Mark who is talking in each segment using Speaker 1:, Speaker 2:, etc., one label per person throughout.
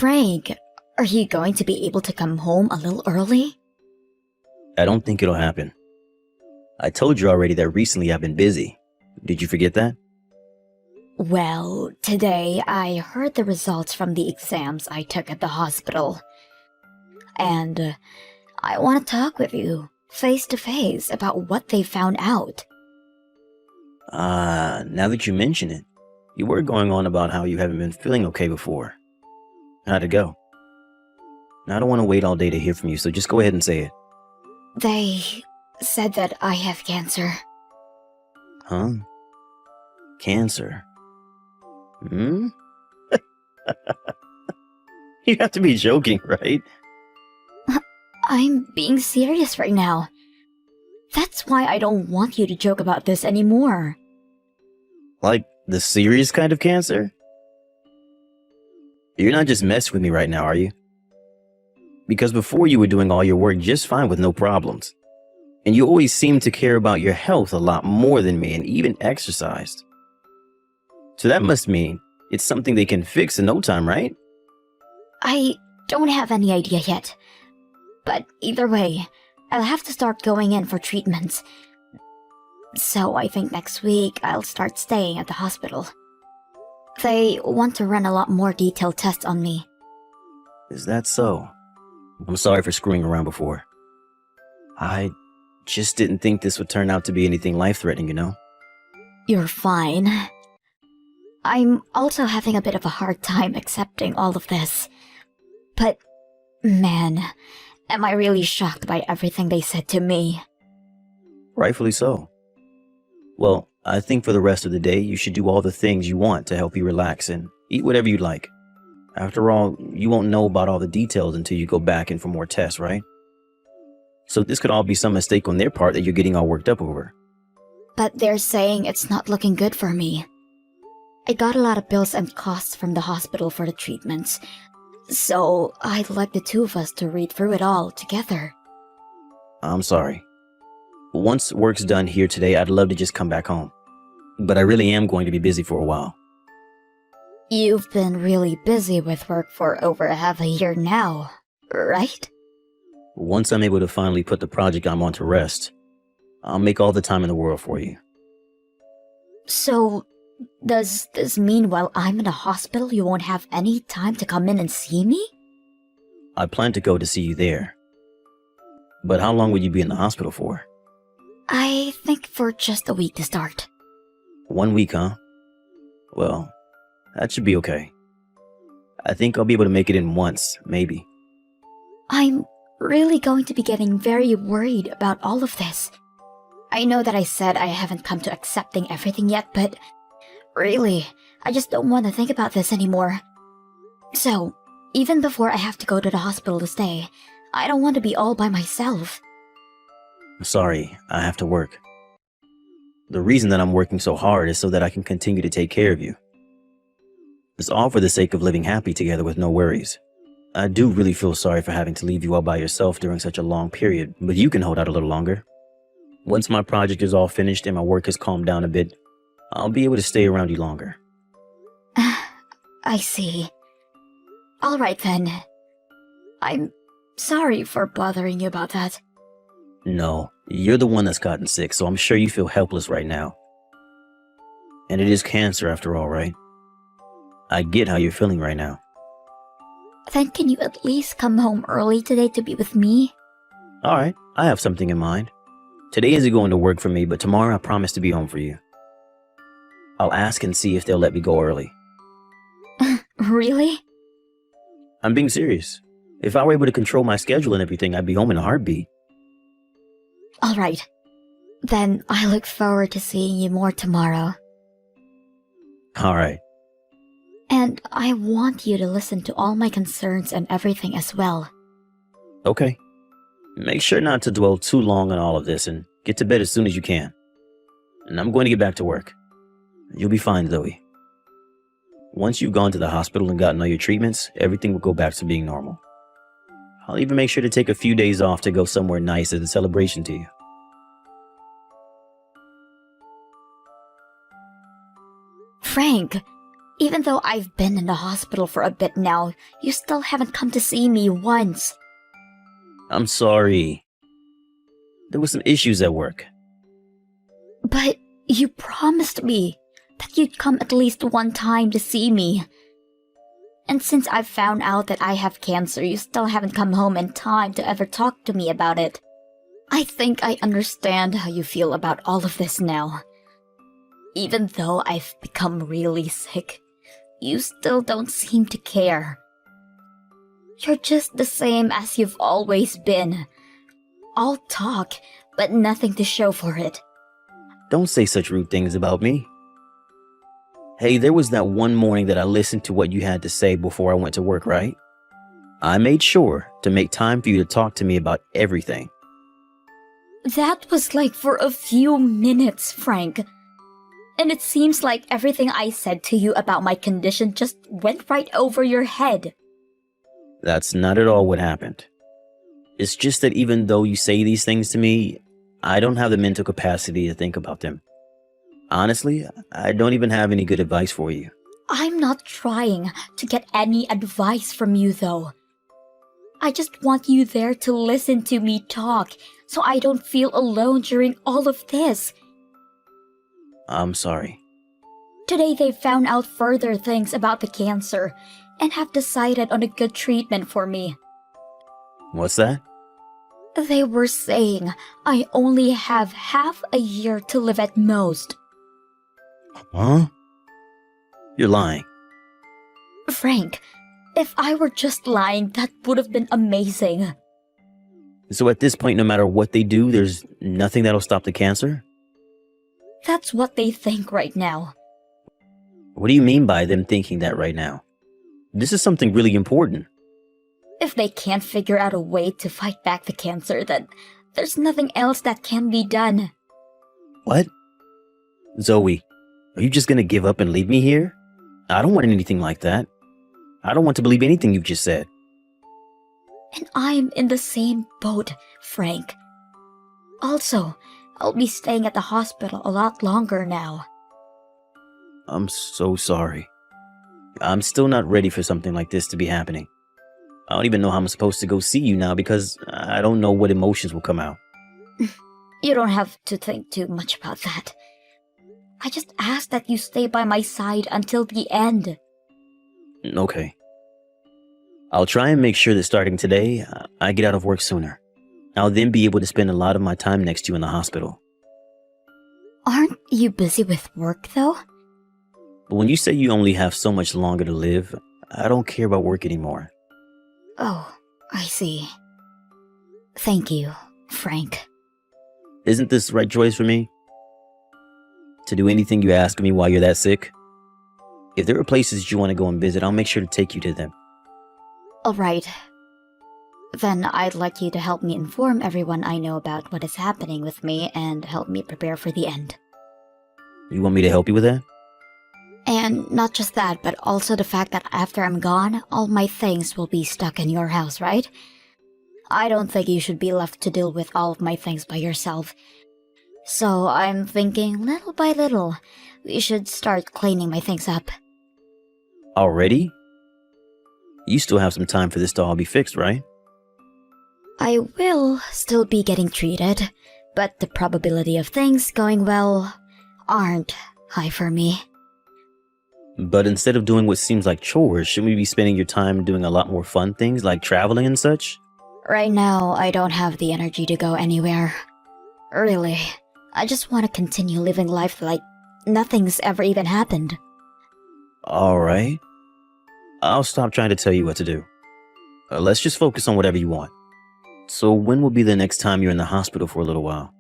Speaker 1: Frank, are you going to be able to come home a little early?
Speaker 2: I don't think it'll happen. I told you already that recently I've been busy. Did you forget that?
Speaker 1: Well, today I heard the results from the exams I took at the hospital. And I want to talk with you, face to face, about what they found out.
Speaker 2: Now that you mention it, you were going on about how you haven't been feeling okay before. How'd it go? Now, I don't want to wait all day to hear from you, so just go ahead and say it.
Speaker 1: They said that I have cancer.
Speaker 2: Huh? Cancer? Hmm? You have to be joking, right?
Speaker 1: I'm being serious right now. That's why I don't want you to joke about this anymore.
Speaker 2: Like the serious kind of cancer? You're not just messing with me right now, are you? Because before you were doing all your work just fine with no problems. And you always seemed to care about your health a lot more than me and even exercised. So that must mean it's something they can fix in no time, right?
Speaker 1: I don't have any idea yet. But either way, I'll have to start going in for treatments. So I think next week I'll start staying at the hospital. They want to run a lot more detailed tests on me.
Speaker 2: Is that so? I'm sorry for screwing around before. I just didn't think this would turn out to be anything life-threatening, you know?
Speaker 1: You're fine. I'm also having a bit of a hard time accepting all of this. But, man, am I really shocked by everything they said to me.
Speaker 2: Rightfully so. Well, I think for the rest of the day, you should do all the things you want to help you relax and eat whatever you'd like. After all, you won't know about all the details until you go back in for more tests, right? So this could all be some mistake on their part that you're getting all worked up over.
Speaker 1: But they're saying it's not looking good for me. I got a lot of bills and costs from the hospital for the treatments, so I'd like the two of us to read through it all together.
Speaker 2: I'm sorry. Once work's done here today, I'd love to just come back home. But I really am going to be busy for a while.
Speaker 1: You've been really busy with work for over half a year now, right?
Speaker 2: Once I'm able to finally put the project I'm on to rest, I'll make all the time in the world for you.
Speaker 1: So, does this mean while I'm in the hospital you won't have any time to come in and see me?
Speaker 2: I plan to go to see you there. But how long will you be in the hospital for?
Speaker 1: I think for just a week to start.
Speaker 2: 1 week, huh? Well, that should be okay. I think I'll be able to make it in once, maybe.
Speaker 1: I'm really going to be getting very worried about all of this. I know that I said I haven't come to accepting everything yet, but really, I just don't want to think about this anymore. So, even before I have to go to the hospital to stay, I don't want to be all by myself.
Speaker 2: Sorry, I have to work. The reason that I'm working so hard is so that I can continue to take care of you. It's all for the sake of living happy together with no worries. I do really feel sorry for having to leave you all by yourself during such a long period, but you can hold out a little longer. Once my project is all finished and my work has calmed down a bit, I'll be able to stay around you longer.
Speaker 1: I see. All right then. I'm sorry for bothering you about that.
Speaker 2: No, you're the one that's gotten sick, so I'm sure you feel helpless right now. And it is cancer after all, right? I get how you're feeling right now.
Speaker 1: Then can you at least come home early today to be with me?
Speaker 2: Alright, I have something in mind. Today isn't going to work for me, but tomorrow I promise to be home for you. I'll ask and see if they'll let me go early.
Speaker 1: Really?
Speaker 2: I'm being serious. If I were able to control my schedule and everything, I'd be home in a heartbeat.
Speaker 1: All right. Then I look forward to seeing you more tomorrow.
Speaker 2: Alright.
Speaker 1: And I want you to listen to all my concerns and everything as well.
Speaker 2: Okay. Make sure not to dwell too long on all of this and get to bed as soon as you can. And I'm going to get back to work. You'll be fine, Zoe. Once you've gone to the hospital and gotten all your treatments, everything will go back to being normal. I'll even make sure to take a few days off to go somewhere nice as a celebration to you.
Speaker 1: Frank, Even though I've been in the hospital for a bit now, you still haven't come to see me once.
Speaker 2: I'm sorry. There were some issues at work.
Speaker 1: But you promised me that you'd come at least one time to see me. And since I've found out that I have cancer, you still haven't come home in time to ever talk to me about it. I think I understand how you feel about all of this now. Even though I've become really sick, you still don't seem to care. You're just the same as you've always been. All talk, but nothing to show for it.
Speaker 2: Don't say such rude things about me. Hey, there was that one morning that I listened to what you had to say before I went to work, right? I made sure to make time for you to talk to me about everything.
Speaker 1: That was like for a few minutes, Frank. And it seems like everything I said to you about my condition just went right over your head.
Speaker 2: That's not at all what happened. It's just that even though you say these things to me, I don't have the mental capacity to think about them. Honestly, I don't even have any good advice for you.
Speaker 1: I'm not trying to get any advice from you, though. I just want you there to listen to me talk, so I don't feel alone during all of this.
Speaker 2: I'm sorry.
Speaker 1: Today they found out further things about the cancer and have decided on a good treatment for me.
Speaker 2: What's that?
Speaker 1: They were saying I only have half a year to live at most.
Speaker 2: Huh? You're lying.
Speaker 1: Frank, if I were just lying, that would have been amazing.
Speaker 2: So at this point, no matter what they do, there's nothing that'll stop the cancer?
Speaker 1: That's what they think right now.
Speaker 2: What do you mean by them thinking that right now? This is something really important.
Speaker 1: If they can't figure out a way to fight back the cancer, then there's nothing else that can be done.
Speaker 2: What? Zoe, are you just gonna give up and leave me here? I don't want anything like that. I don't want to believe anything you've just said.
Speaker 1: And I'm in the same boat, Frank. Also, I'll be staying at the hospital a lot longer now.
Speaker 2: I'm so sorry. I'm still not ready for something like this to be happening. I don't even know how I'm supposed to go see you now because I don't know what emotions will come out.
Speaker 1: You don't have to think too much about that. I just ask that you stay by my side until the end.
Speaker 2: Okay. I'll try and make sure that starting today, I get out of work sooner. I'll then be able to spend a lot of my time next to you in the hospital.
Speaker 1: Aren't you busy with work, though?
Speaker 2: But when you say you only have so much longer to live, I don't care about work anymore.
Speaker 1: Oh, I see. Thank you, Frank.
Speaker 2: Isn't this the right choice for me? To do anything you ask me while you're that sick? If there are places you want to go and visit, I'll make sure to take you to them.
Speaker 1: Alright. Then I'd like you to help me inform everyone I know about what is happening with me and help me prepare for the end.
Speaker 2: You want me to help you with that?
Speaker 1: And not just that, but also the fact that after I'm gone, all my things will be stuck in your house, right? I don't think you should be left to deal with all of my things by yourself. So I'm thinking, little by little, we should start cleaning my things up.
Speaker 2: Already? You still have some time for this to all be fixed, right?
Speaker 1: I will still be getting treated, but the probability of things going well aren't high for me.
Speaker 2: But instead of doing what seems like chores, shouldn't we be spending your time doing a lot more fun things like traveling and such?
Speaker 1: Right now, I don't have the energy to go anywhere. Really, I just want to continue living life like nothing's ever even happened.
Speaker 2: Alright. I'll stop trying to tell you what to do. Let's just focus on whatever you want. So when will be the next time you're in the hospital for a little while?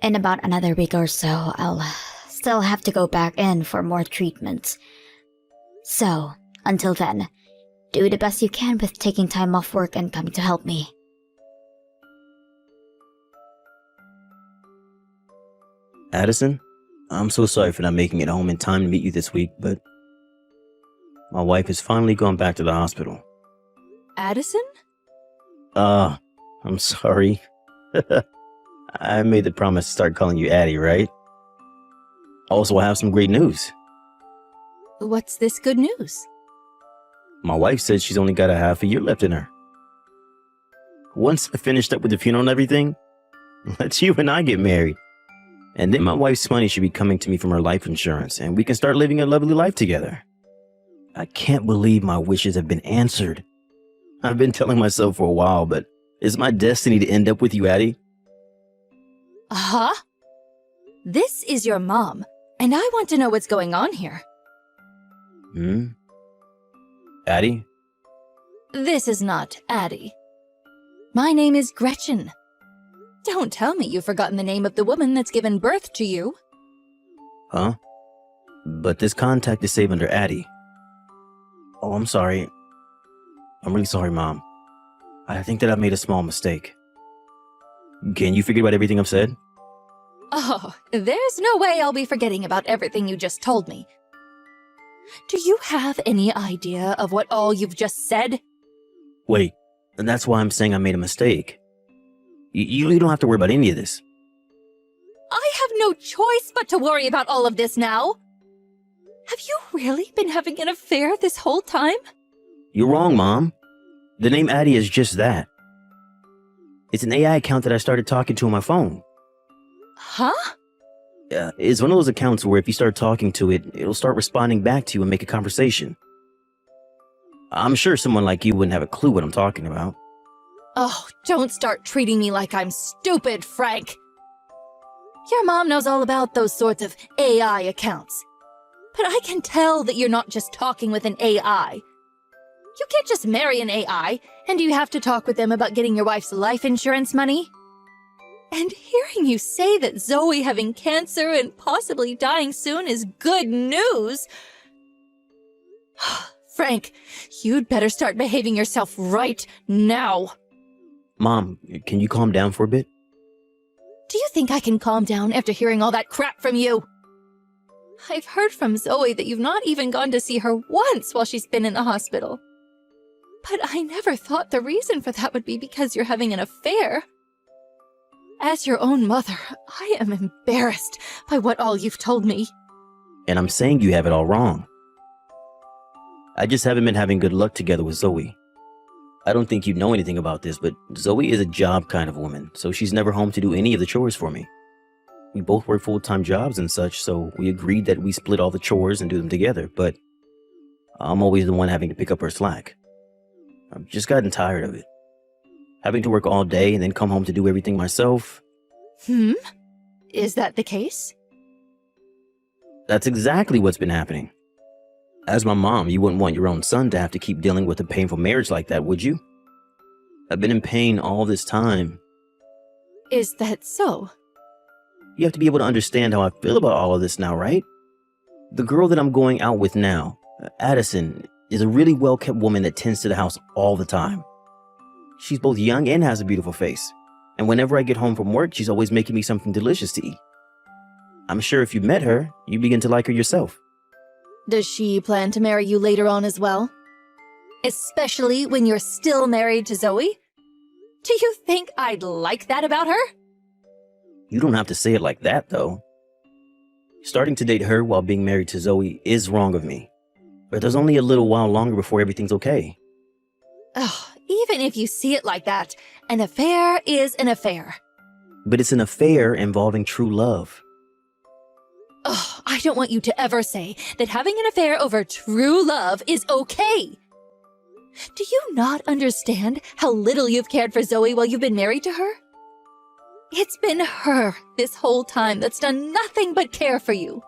Speaker 1: In about another week or so, I'll still have to go back in for more treatments. So, until then, do the best you can with taking time off work and coming to help me.
Speaker 2: Addison, I'm so sorry for not making it home in time to meet you this week, but my wife has finally gone back to the hospital.
Speaker 3: Addison?
Speaker 2: I'm sorry. I made the promise to start calling you Addie, right? Also, I have some great news.
Speaker 3: What's this good news?
Speaker 2: My wife said she's only got a half a year left in her. Once I finished up with the funeral and everything, let's you and I get married. And then my wife's money should be coming to me from her life insurance, and we can start living a lovely life together. I can't believe my wishes have been answered. I've been telling myself for a while, but is my destiny to end up with you, Addie?
Speaker 3: Huh? This is your mom, and I want to know what's going on here.
Speaker 2: Addie?
Speaker 3: This is not Addie. My name is Gretchen. Don't tell me you've forgotten the name of the woman that's given birth to you.
Speaker 2: Huh? But this contact is saved under Addie. Oh, I'm sorry. I'm really sorry, Mom. I think that I made a small mistake. Can you forget about everything I've said?
Speaker 3: Oh, there's no way I'll be forgetting about everything you just told me. Do you have any idea of what all you've just said?
Speaker 2: Wait, and that's why I'm saying I made a mistake. You don't have to worry about any of this.
Speaker 3: I have no choice but to worry about all of this now. Have you really been having an affair this whole time?
Speaker 2: You're wrong, Mom. The name Addie is just that. It's an AI account that I started talking to on my phone.
Speaker 3: Huh?
Speaker 2: It's one of those accounts where if you start talking to it, it'll start responding back to you and make a conversation. I'm sure someone like you wouldn't have a clue what I'm talking about.
Speaker 3: Oh, don't start treating me like I'm stupid, Frank. Your mom knows all about those sorts of AI accounts. But I can tell that you're not just talking with an AI. You can't just marry an AI, and you have to talk with them about getting your wife's life insurance money. And hearing you say that Zoe having cancer and possibly dying soon is good news. Frank, you'd better start behaving yourself right now.
Speaker 2: Mom, can you calm down for a bit?
Speaker 3: Do you think I can calm down after hearing all that crap from you? I've heard from Zoe that you've not even gone to see her once while she's been in the hospital. But I never thought the reason for that would be because you're having an affair. As your own mother, I am embarrassed by what all you've told me.
Speaker 2: And I'm saying you have it all wrong. I just haven't been having good luck together with Zoe. I don't think you know anything about this, but Zoe is a job kind of woman, so she's never home to do any of the chores for me. We both work full-time jobs and such, so we agreed that we split all the chores and do them together, but I'm always the one having to pick up her slack. I've just gotten tired of it. Having to work all day and then come home to do everything myself.
Speaker 3: Is that the case?
Speaker 2: That's exactly what's been happening. As my mom, you wouldn't want your own son to have to keep dealing with a painful marriage like that, would you? I've been in pain all this time.
Speaker 3: Is that so?
Speaker 2: You have to be able to understand how I feel about all of this now, right? The girl that I'm going out with now, Addison, is a really well-kept woman that tends to the house all the time. She's both young and has a beautiful face. And whenever I get home from work, she's always making me something delicious to eat. I'm sure if you met her, you'd begin to like her yourself.
Speaker 3: Does she plan to marry you later on as well? Especially when you're still married to Zoe? Do you think I'd like that about her?
Speaker 2: You don't have to say it like that, though. Starting to date her while being married to Zoe is wrong of me. But there's only a little while longer before everything's okay.
Speaker 3: Ugh, even if you see it like that, an affair is an affair.
Speaker 2: But it's an affair involving true love.
Speaker 3: Ugh, I don't want you to ever say that having an affair over true love is okay. Do you not understand how little you've cared for Zoe while you've been married to her? It's been her this whole time that's done nothing but care for you.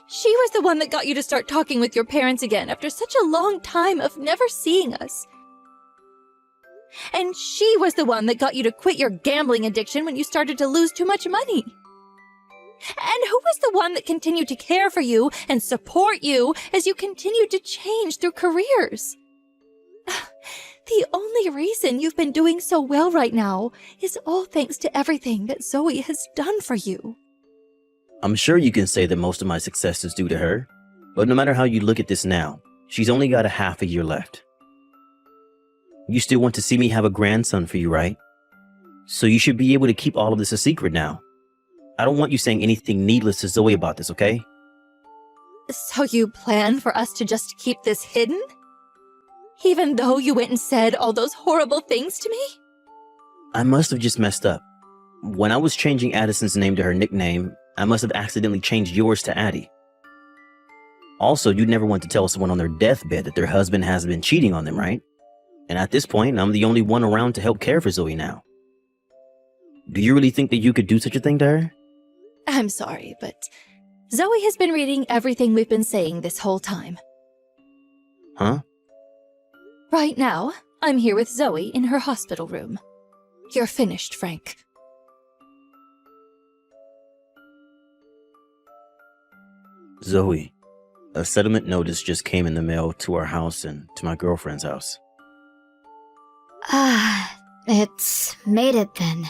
Speaker 3: She was the one that got you to start talking with your parents again after such a long time of never seeing us. And she was the one that got you to quit your gambling addiction when you started to lose too much money. And who was the one that continued to care for you and support you as you continued to change through careers? The only reason you've been doing so well right now is all thanks to everything that Zoe has done for you.
Speaker 2: I'm sure you can say that most of my success is due to her, but no matter how you look at this now, she's only got a half a year left. You still want to see me have a grandson for you, right? So you should be able to keep all of this a secret now. I don't want you saying anything needless to Zoe about this, okay?
Speaker 3: So you plan for us to just keep this hidden? Even though you went and said all those horrible things to me?
Speaker 2: I must have just messed up. When I was changing Addison's name to her nickname, I must have accidentally changed yours to Addie. Also, you'd never want to tell someone on their deathbed that their husband has been cheating on them, right? And at this point, I'm the only one around to help care for Zoe now. Do you really think that you could do such a thing to her?
Speaker 3: I'm sorry, but Zoe has been reading everything we've been saying this whole time.
Speaker 2: Huh?
Speaker 3: Right now, I'm here with Zoe in her hospital room. You're finished, Frank.
Speaker 2: Zoe, a settlement notice just came in the mail to our house and to my girlfriend's house.
Speaker 1: It's made it then.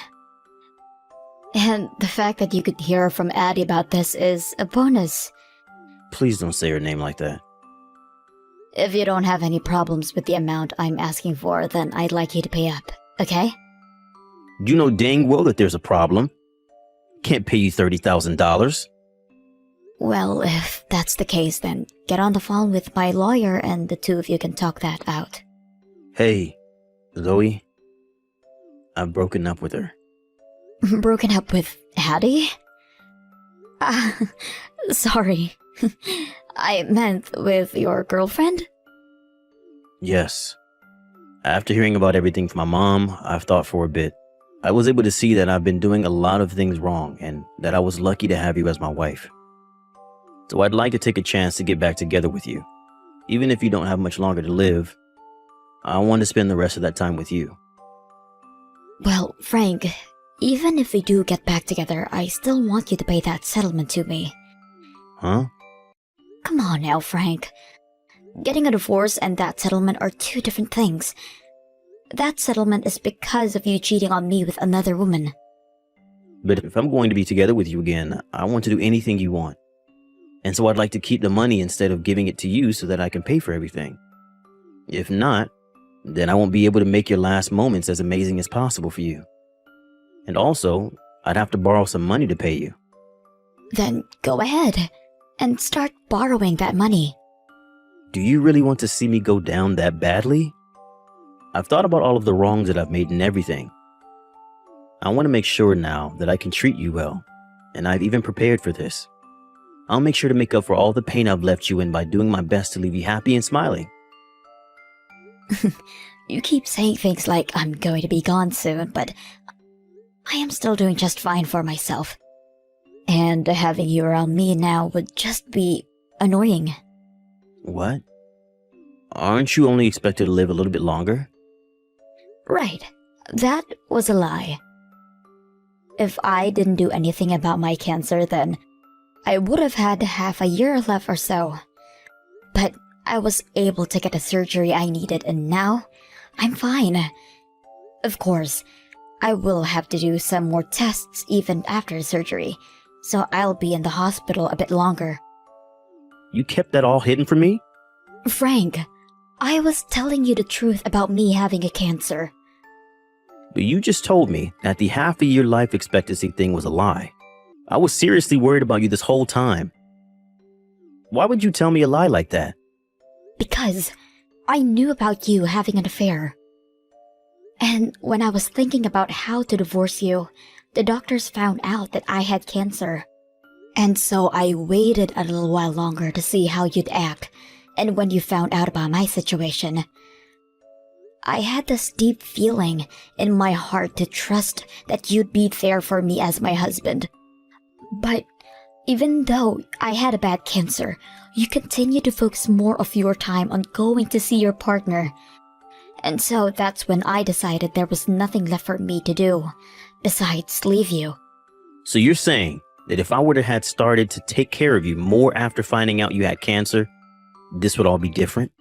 Speaker 1: And the fact that you could hear from Addie about this is a bonus.
Speaker 2: Please don't say her name like that.
Speaker 1: If you don't have any problems with the amount I'm asking for, then I'd like you to pay up, okay?
Speaker 2: You know dang well that there's a problem. Can't pay you $30,000.
Speaker 1: Well, if that's the case, then get on the phone with my lawyer and the two of you can talk that out.
Speaker 2: Hey, Zoe, I've broken up with her.
Speaker 1: Broken up with Addie? Sorry. I meant with your girlfriend?
Speaker 2: Yes. After hearing about everything from my mom, I've thought for a bit. I was able to see that I've been doing a lot of things wrong and that I was lucky to have you as my wife. So I'd like to take a chance to get back together with you. Even if you don't have much longer to live, I want to spend the rest of that time with you.
Speaker 1: Well, Frank, even if we do get back together, I still want you to pay that settlement to me.
Speaker 2: Huh?
Speaker 1: Come on now, Frank. Getting a divorce and that settlement are two different things. That settlement is because of you cheating on me with another woman.
Speaker 2: But if I'm going to be together with you again, I want to do anything you want. And so I'd like to keep the money instead of giving it to you so that I can pay for everything. If not, then I won't be able to make your last moments as amazing as possible for you. And also, I'd have to borrow some money to pay you.
Speaker 1: Then go ahead and start borrowing that money.
Speaker 2: Do you really want to see me go down that badly? I've thought about all of the wrongs that I've made and everything. I want to make sure now that I can treat you well, and I've even prepared for this. I'll make sure to make up for all the pain I've left you in by doing my best to leave you happy and smiling.
Speaker 1: You keep saying things like I'm going to be gone soon, but I am still doing just fine for myself. And having you around me now would just be annoying.
Speaker 2: What? Aren't you only expected to live a little bit longer?
Speaker 1: Right. That was a lie. If I didn't do anything about my cancer, then I would have had half a year left or so. But I was able to get the surgery I needed and now I'm fine. Of course, I will have to do some more tests even after the surgery, so I'll be in the hospital a bit longer.
Speaker 2: You kept that all hidden from me?
Speaker 1: Frank, I was telling you the truth about me having a cancer.
Speaker 2: But you just told me that the half-a-year life expectancy thing was a lie. I was seriously worried about you this whole time. Why would you tell me a lie like that?
Speaker 1: Because I knew about you having an affair. And when I was thinking about how to divorce you, the doctors found out that I had cancer. And so I waited a little while longer to see how you'd act, and when you found out about my situation, I had this deep feeling in my heart to trust that you'd be there for me as my husband. But even though I had a bad cancer, you continued to focus more of your time on going to see your partner. And so that's when I decided there was nothing left for me to do, besides leave you.
Speaker 2: So you're saying that if I would have had started to take care of you more after finding out you had cancer, this would all be different?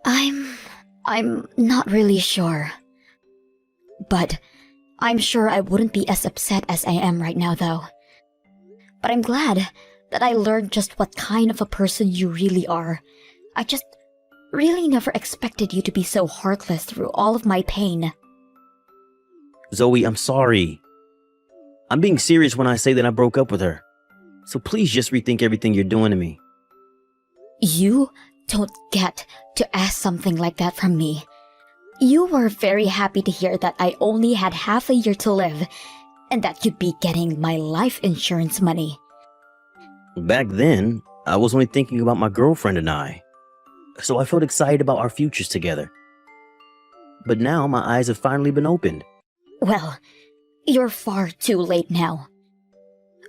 Speaker 1: I'm not really sure. But I'm sure I wouldn't be as upset as I am right now, though. But I'm glad that I learned just what kind of a person you really are. I just really never expected you to be so heartless through all of my pain.
Speaker 2: Zoe, I'm sorry. I'm being serious when I say that I broke up with her. So please just rethink everything you're doing to me.
Speaker 1: You don't get to ask something like that from me. You were very happy to hear that I only had half a year to live and that you'd be getting my life insurance money.
Speaker 2: Back then, I was only thinking about my girlfriend and I. So I felt excited about our futures together. But now my eyes have finally been opened.
Speaker 1: Well, you're far too late now.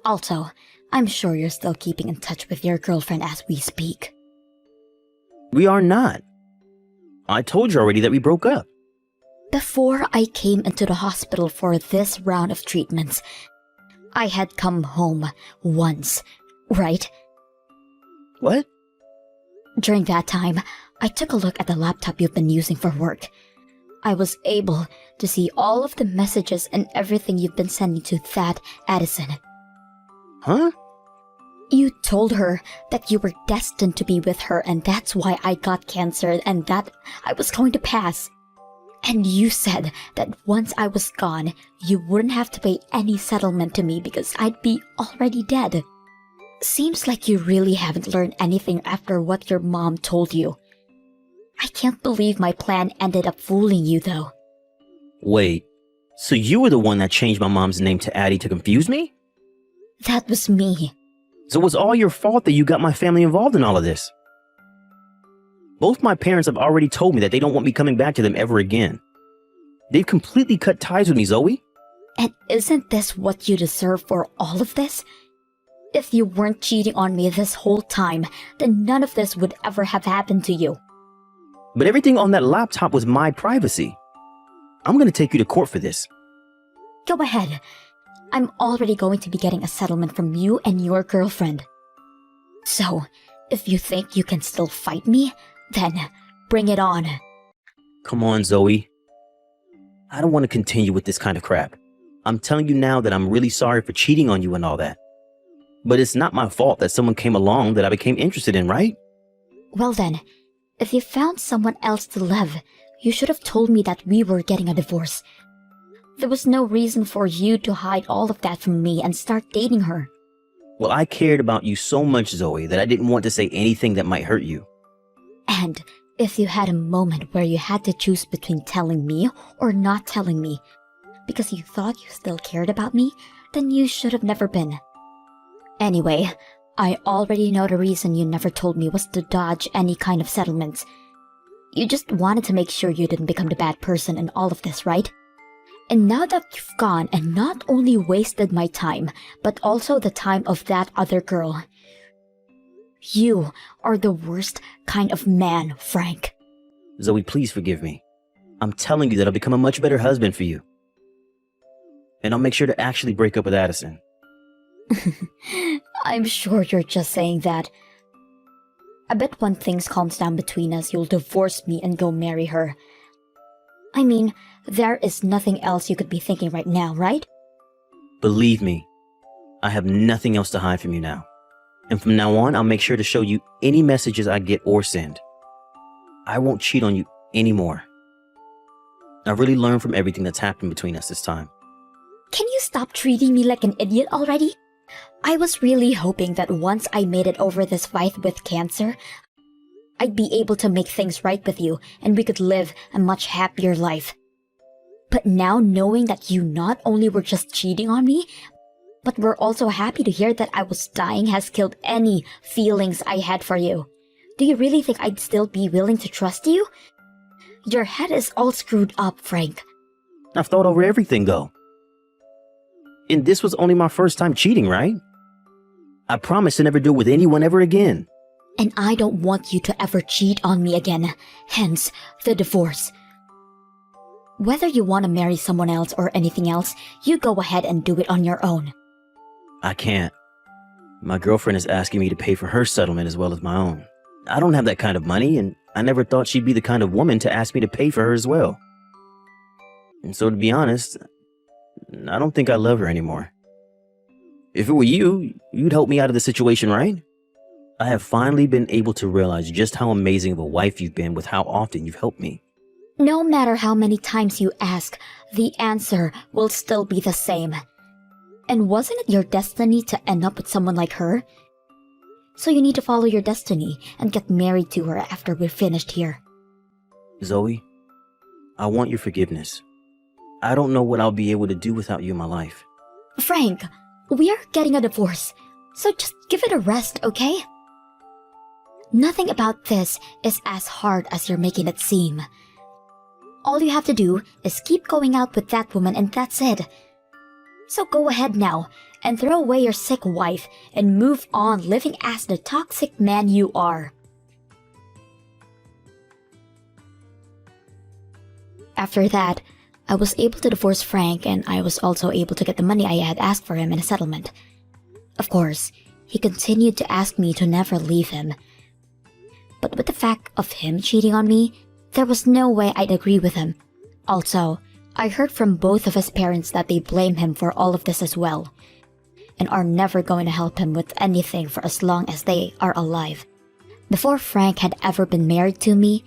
Speaker 1: Also, I'm sure you're still keeping in touch with your girlfriend as we speak.
Speaker 2: We are not. I told you already that we broke up.
Speaker 1: Before I came into the hospital for this round of treatments, I had come home once, right?
Speaker 2: What?
Speaker 1: During that time, I took a look at the laptop you've been using for work. I was able to see all of the messages and everything you've been sending to that Addison.
Speaker 2: Huh?
Speaker 1: You told her that you were destined to be with her and that's why I got cancer and that I was going to pass. And you said that once I was gone, you wouldn't have to pay any settlement to me because I'd be already dead. Seems like you really haven't learned anything after what your mom told you. I can't believe my plan ended up fooling you though.
Speaker 2: Wait, so you were the one that changed my mom's name to Addie to confuse me?
Speaker 1: That was me.
Speaker 2: So it was all your fault that you got my family involved in all of this. Both my parents have already told me that they don't want me coming back to them ever again. They've completely cut ties with me, Zoe.
Speaker 1: And isn't this what you deserve for all of this? If you weren't cheating on me this whole time, then none of this would ever have happened to you.
Speaker 2: But everything on that laptop was my privacy. I'm gonna take you to court for this.
Speaker 1: Go ahead. I'm already going to be getting a settlement from you and your girlfriend. So, if you think you can still fight me, then bring it on.
Speaker 2: Come on, Zoe. I don't want to continue with this kind of crap. I'm telling you now that I'm really sorry for cheating on you and all that. But it's not my fault that someone came along that I became interested in, right?
Speaker 1: Well then, if you found someone else to love, you should have told me that we were getting a divorce. There was no reason for you to hide all of that from me and start dating her.
Speaker 2: Well, I cared about you so much, Zoe, that I didn't want to say anything that might hurt you.
Speaker 1: And if you had a moment where you had to choose between telling me or not telling me, because you thought you still cared about me, then you should have never been. Anyway, I already know the reason you never told me was to dodge any kind of settlements. You just wanted to make sure you didn't become the bad person in all of this, right? And now that you've gone and not only wasted my time, but also the time of that other girl, you are the worst kind of man, Frank.
Speaker 2: Zoe, please forgive me. I'm telling you that I'll become a much better husband for you. And I'll make sure to actually break up with Addison.
Speaker 1: I'm sure you're just saying that. I bet when things calms down between us, you'll divorce me and go marry her. I mean, there is nothing else you could be thinking right now, right?
Speaker 2: Believe me, I have nothing else to hide from you now. And from now on, I'll make sure to show you any messages I get or send. I won't cheat on you anymore. I've really learned from everything that's happened between us this time.
Speaker 1: Can you stop treating me like an idiot already? I was really hoping that once I made it over this fight with cancer, I'd be able to make things right with you and we could live a much happier life. But now knowing that you not only were just cheating on me, but were also happy to hear that I was dying has killed any feelings I had for you. Do you really think I'd still be willing to trust you? Your head is all screwed up, Frank.
Speaker 2: I've thought over everything, though. And this was only my first time cheating, right? I promise to never do it with anyone ever again.
Speaker 1: And I don't want you to ever cheat on me again. Hence, the divorce. Whether you want to marry someone else or anything else, you go ahead and do it on your own.
Speaker 2: I can't. My girlfriend is asking me to pay for her settlement as well as my own. I don't have that kind of money, and I never thought she'd be the kind of woman to ask me to pay for her as well. And so, to be honest, I don't think I love her anymore. If it were you, you'd help me out of the situation, right? I have finally been able to realize just how amazing of a wife you've been with how often you've helped me.
Speaker 1: No matter how many times you ask, the answer will still be the same. And wasn't it your destiny to end up with someone like her? So you need to follow your destiny and get married to her after we're finished here.
Speaker 2: Zoe, I want your forgiveness. I don't know what I'll be able to do without you in my life.
Speaker 1: Frank, we are getting a divorce, so just give it a rest, okay? Nothing about this is as hard as you're making it seem. All you have to do is keep going out with that woman and that's it. So go ahead now and throw away your sick wife and move on living as the toxic man you are. After that, I was able to divorce Frank and I was also able to get the money I had asked for him in a settlement. Of course, he continued to ask me to never leave him. But with the fact of him cheating on me, there was no way I'd agree with him. Also, I heard from both of his parents that they blame him for all of this as well, and are never going to help him with anything for as long as they are alive. Before Frank had ever been married to me,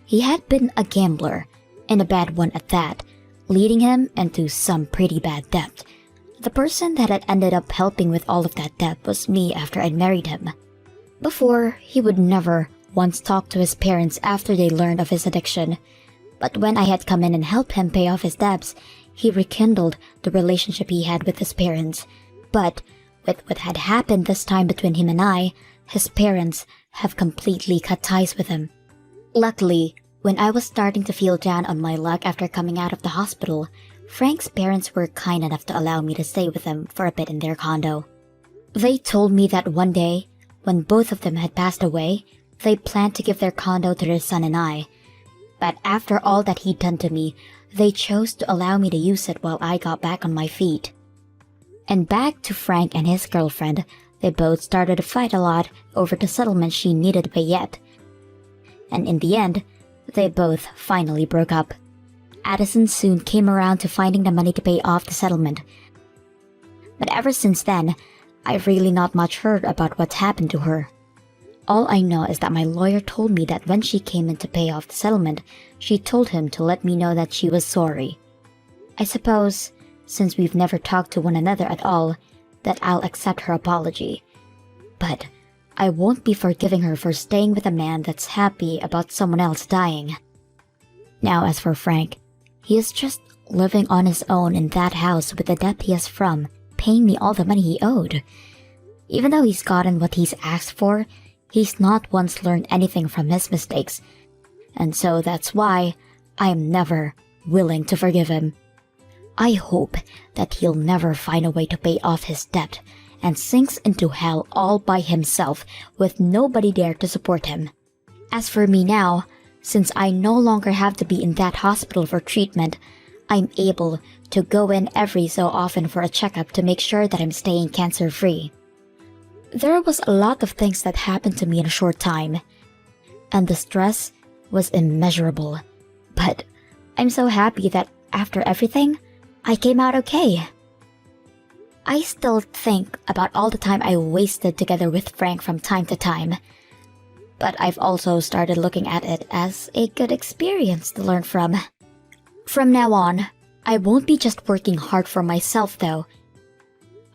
Speaker 1: he had been a gambler, and a bad one at that, leading him into some pretty bad debt. The person that had ended up helping with all of that debt was me after I'd married him. Before, he would never once talk to his parents after they learned of his addiction, but when I had come in and helped him pay off his debts, he rekindled the relationship he had with his parents. But with what had happened this time between him and I, his parents have completely cut ties with him. Luckily, when I was starting to feel down on my luck after coming out of the hospital, Frank's parents were kind enough to allow me to stay with them for a bit in their condo. They told me that one day, when both of them had passed away, they planned to give their condo to their son and I. But after all that he'd done to me, they chose to allow me to use it while I got back on my feet. And back to Frank and his girlfriend, they both started to fight a lot over the settlement she needed to pay yet. And in the end, they both finally broke up. Addison soon came around to finding the money to pay off the settlement. But ever since then, I've really not much heard about what's happened to her. All I know is that my lawyer told me that when she came in to pay off the settlement, she told him to let me know that she was sorry. I suppose, since we've never talked to one another at all, that I'll accept her apology. But I won't be forgiving her for staying with a man that's happy about someone else dying. Now as for Frank, he is just living on his own in that house with the debt he has from paying me all the money he owed. Even though he's gotten what he's asked for, he's not once learned anything from his mistakes, and so that's why I am never willing to forgive him. I hope that he'll never find a way to pay off his debt and sinks into hell all by himself with nobody there to support him. As for me now, since I no longer have to be in that hospital for treatment, I'm able to go in every so often for a checkup to make sure that I'm staying cancer-free. There was a lot of things that happened to me in a short time, and the stress was immeasurable. But I'm so happy that after everything, I came out okay. I still think about all the time I wasted together with Frank from time to time, but I've also started looking at it as a good experience to learn from. From now on, I won't be just working hard for myself though.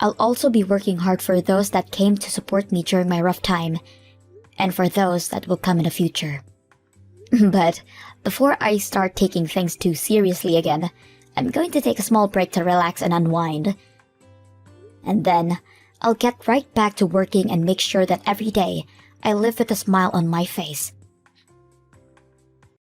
Speaker 1: I'll also be working hard for those that came to support me during my rough time, and for those that will come in the future. But before I start taking things too seriously again, I'm going to take a small break to relax and unwind. And then, I'll get right back to working and make sure that every day I live with a smile on my face.